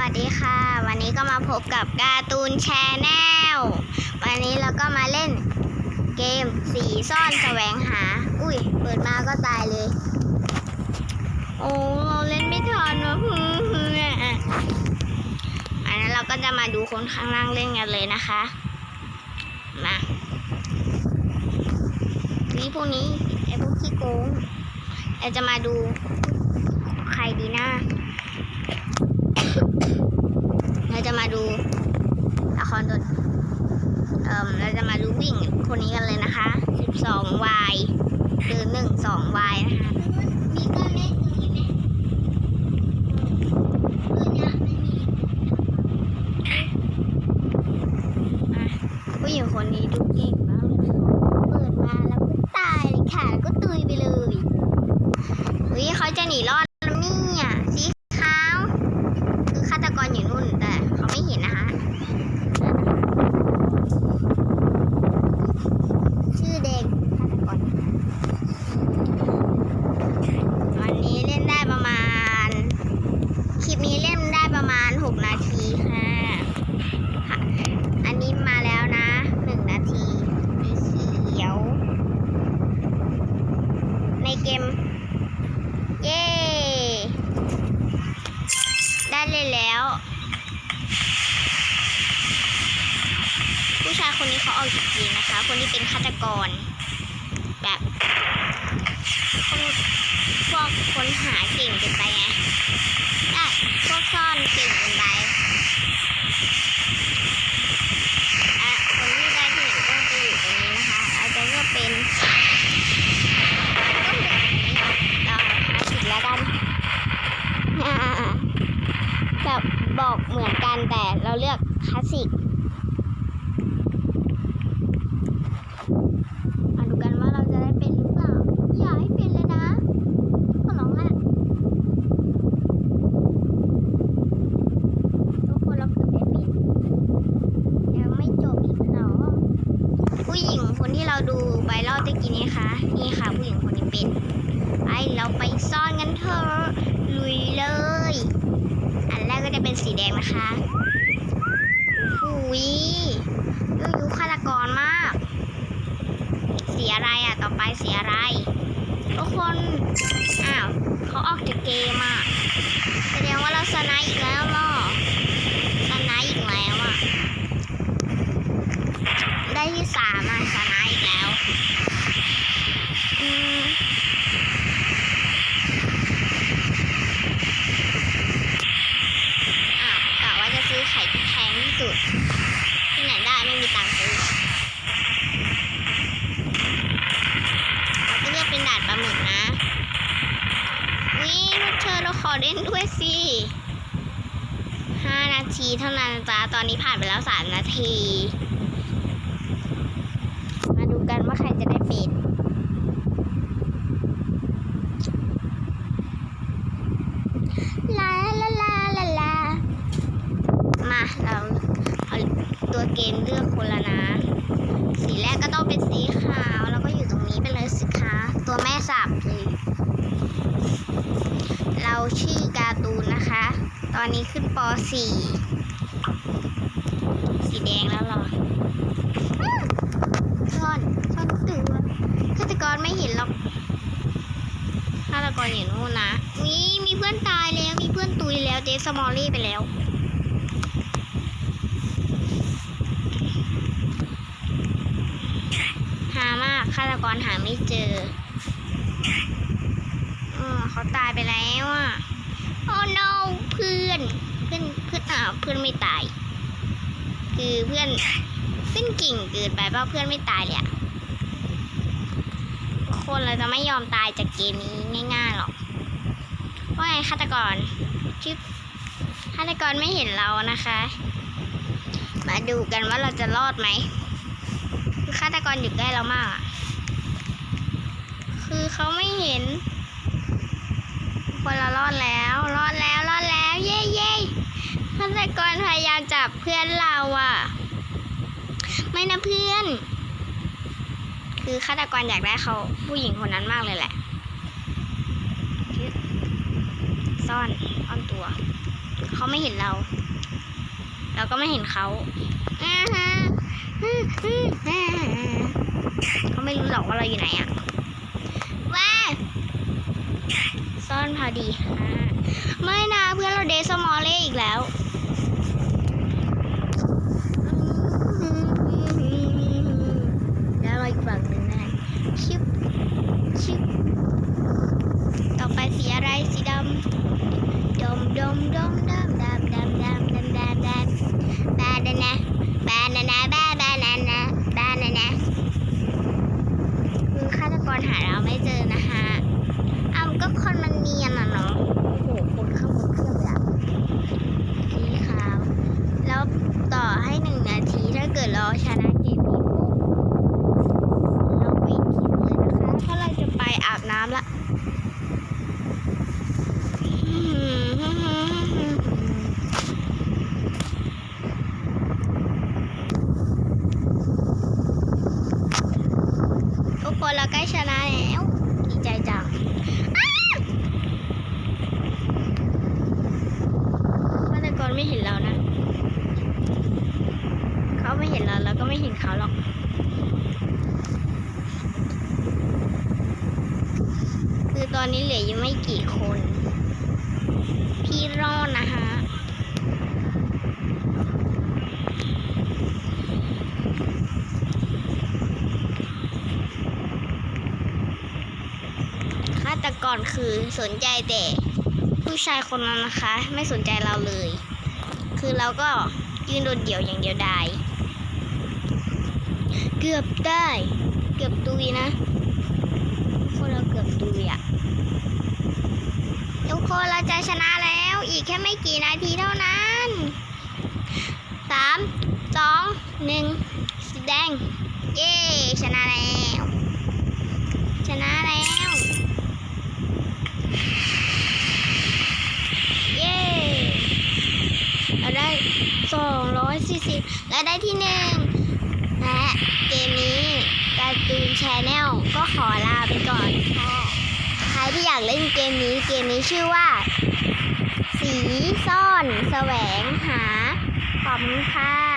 สดีค่ะวันนี้ก็มาพบกับการ์ตูนแชนแนลวันนี้เราก็มาเล่นเกมสีซ่อนแสวงหาอุ้ยเปิดมาก็ตายเลยโอ้เราเล่นไม่ทันนะอันนั้นเราก็จะมาดูคนข้างล่างเล่นกันเลยนะคะมาพวกนี้ไอ้พวกขี้โกงเราจะมาดูใครดีนะเราจะมาดูละครตัวเราจะมาดูวิ่งคนนี้กันเลยนะคะ12 Y หรือ12 Y นะคะมีก้อนเล็กตรงนี้ไหมผู้หญิงคนนี้ดูเก่งมากเลยเปิดมาแล้วก็ตายเลยค่ะแล้วก็ตุยไปเลยเขาจะหนีรอดแล้วเนี่ยสีขาวคือฆาตกรอยู่นู่นแต่เขาไม่เห็นนะคะชื่อเด็กฆาตกรวันนี้เล่นได้ประมาณคลิปนี้เล่นได้ประมาณ6 นาทีค่ะอันนี้มาแล้วนะ1 นาทีมีเขียวในเกมเย้ได้เลยแล้วผู้ชายคนนี้เขาออกจากเกมนะคะคนที่เป็นฆาตกรแบบพวกคนหาเก่งเกินไปไงได้พวกซ่อนเก่งเกินไปคนที่ได้ที่หนึ่งก็จะอยู่ตรงนี้นะคะอาจจะเลือกเป็นก็เหมือนเราหาสิแล้วกันแบบบอกเหมือนกันแต่เราเลือกคลาสสิกมาดูกันว่าเราจะได้เป็นหรือเปล่าอย่าให้เป็นเลยนะขอร้องละทุกคนเราเกือบได้เป็นยังไม่จบอีกเหรอผู้หญิงคนที่เราดูไวรัลตะกี้นี้ค่ะนี่ค่ะผู้หญิงคนนี้เป็นไปเราไปซ่อนกันเถอะลุยเลยอันแรกก็จะเป็นสีแดงนะคะอุ้ยยุฆาตกรมากสีอะไรอ่ะต่อไปสีอะไรทุกคนอ้าวเขาออกจากเกมอ่ะแสดงว่าเราชนะอีกแล้วเหรอชนะอีกแล้วอ่ะได้ที่3อ่ะชนะอีกแล้วกะว่าจะซื้อไข่ที่แพงที่สุดที่ไหนได้ไม่มีตังค์ซื้อเราก็เลือกเป็นด่านปลาหมึกนะพวกเธอเราขอเล่นด้วยสิ5 นาทีเท่านั้นจ้าตอนนี้ผ่านไปแล้ว3 นาทีมาดูกันว่าใครจะได้เป็นลาลาลาลาลามาเราเอาตัวเกมเลือกคนละนะสีแรกก็ต้องเป็นสีขาวแล้วก็อยู่ตรงนี้ไปเลยสิคะตัวแม่สับเลยเราชื่อการ์ตูนนะคะตอนนี้ขึ้นป .4 สีแดงแล้วหรอซ่อนตัวฆาตกรไม่เห็นหรอกฆาตกรอยู่นู่นนะมีเพื่อนตายแล้วมีเพื่อนตุยแล้วเจสมอลลี่ไปแล้วหามากฆาตกรหาไม่เจอเขาตายไปแล้วอ่ะโอ้ no เพื่อนไม่ตายคือเพื่อนกิ่งเกินไปว่าเพื่อนไม่ตายเลยอ่ะคนเราจะไม่ยอมตายจากเกมนี้ง่ายๆหรอกเพราะไงฆาตกรไม่เห็นเรานะคะมาดูกันว่าเราจะรอดไหมคือฆาตกรอยู่ใกล้เรามากคือเขาไม่เห็นคนเรารอดแล้วเย้ฆาตกรพยายามจับเพื่อนเราอ่ะไม่นะเพื่อนคือฆาตกรอยากได้เขาผู้หญิงคนนั้นมากเลยแหละซ่อนตัว เขาไม่เห็นเรา เราก็ไม่เห็นเขาเขาไม่รู้หรอกว่าเราอยู่ไหนอะว้าซ่อนพอดีค่ะไม่นะเพื่อนเราเดสมอลเล่อีกแล้วแล้วเราอีกฝั่งหนึ่งนะชิบชิบต่อไปสีอะไรสีดำดมดมดมดำดำดำดำดำดำดำบานานะบานานะบาบานานะบานานะคือฆาตกรหาเราไม่เจอนะคะก็คนมันเนียนอ่ะเนาะโอ้โหคนข้างบนเครื่องเลยอ่ะนี่ค่ะแล้วต่อให้1 นาทีถ้าเกิดเราชนะเกมนี้ปุ๊บเราปิดคลิปเลยนะคะเพราะเราจะไปอาบน้ำละทุกคนเราใกล้ชนะแล้วดีใจจังฆาตกรไม่เห็นเรานะเขาไม่เห็นเราเราก็ไม่เห็นเขาหรอกคือตอนนี้เหลือยังไม่กี่คนพี่รอดนะคะฆาตกรคือสนใจแต่ผู้ชายคนนั้นนะคะไม่สนใจเราเลยคือเราก็ยืนโดดเดี่ยวอย่างเดียวได้เกือบได้เกือบตุยนะคนเราเกือบตุยอะทุกคนเราจะชนะแล้วอีกแค่ไม่กี่นาทีเท่านั้น3 2 1สีแดงเย้ชนะแล้วชนะแล้วเย้เราได้240และได้ที่1และเกมนี้การ์ตูนแชนแนลก็ขอลาไปก่อนใครที่อยากเล่นเกมนี้ชื่อว่าสีซ่อนแสวงหาขอบคุณค่ะ